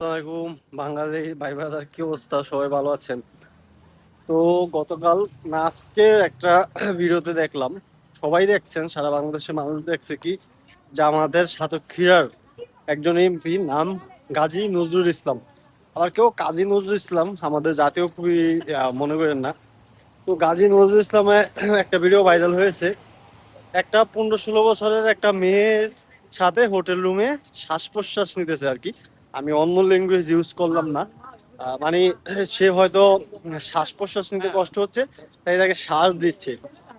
আসসালামাইকুম বাঙালি ভাই ব্রাদার, কি অবস্থা? সবাই ভালো আছেন তো? গতকাল না আজকে একটা ভিডিওতে দেখলাম, সবাই দেখছেন, সারা বাংলাদেশের মানুষ দেখছে কি, যে আমাদের সাতক্ষীরার একজন এমপি নাম গাজী নজরুল ইসলাম। আবার কেউ কাজী নজরুল ইসলাম আমাদের জাতীয় কবি মনে করেন না। তো গাজী নজরুল ইসলামের একটা ভিডিও ভাইরাল হয়েছে, একটা 15-16 বছরের একটা মেয়ের সাথে হোটেল রুমে শ্বাস প্রশ্বাস নিতেছে আর কি। আমি অন্য ল্যাঙ্গুয়েজ ইউজ করলাম না। মানে সে হয়তো শ্বাস প্রশ্বাস নিতে কষ্ট হচ্ছে, তাই তাকে শ্বাস দিচ্ছে।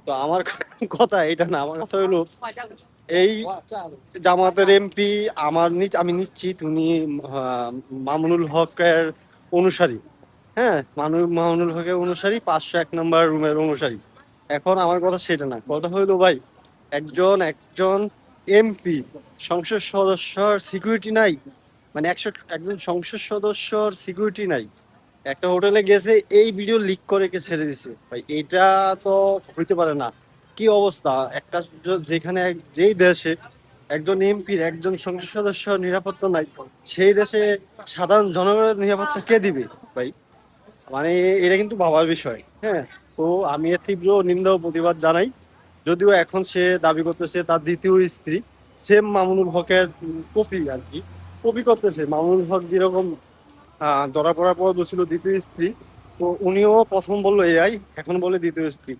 তো আমার কথা এটা না, আমার কথা হলো এই জামাতের এমপি, আমি নিশ্চিত উনি মামুনুল হকের অনুসারী। হ্যাঁ, মামুনুল হকের অনুসারী, 501 নম্বর রুমের অনুসারী। এখন আমার কথা সেটা না, কথা হইলো ভাই, একজন একজন এমপি, সংসদ সদস্যর সিকিউরিটি নাই? মানে একজন সংসদ সদস্যর সিকিউরিটি নাই, একটা হোটেলে গেছে, এই ভিডিও লিক করে কে ছেড়ে দিছে ভাই? এটা তো হইতে পারে না। কি অবস্থা একটা যেখানে যেই দেশে একজন এমপির, একজন সংসদ সদস্য নিরাপত্তা নাই, সেই দেশে সাধারণ জনগণের নিরাপত্তা কে দিবে ভাই? মানে এটা কিন্তু ভাবার বিষয়। হ্যাঁ, তো আমি এর তীব্র নিন্দা ও প্রতিবাদ জানাই। যদিও এখন সে দাবি করতেছে তার দ্বিতীয় স্ত্রী, সেম মামুনুল হকের কপি আর কি, কপি করতেছে। মামুনুল হক যেরকম ধরা পড়ার পর বলছিল দ্বিতীয় স্ত্রী, তো উনিও প্রথম বললো এআই, এখন বলে দ্বিতীয় স্ত্রী।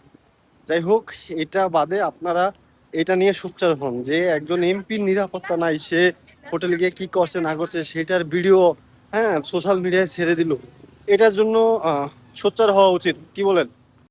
যাই হোক, এটা বাদে আপনারা এটা নিয়ে সোচ্চার হন যে একজন এমপির নিরাপত্তা নাই, সে হোটেলে গিয়ে কি করছে না করছে সেটার ভিডিও, হ্যাঁ, সোশ্যাল মিডিয়ায় ছেড়ে দিল। এটার জন্য সোচ্চার হওয়া উচিত, কি বলেন?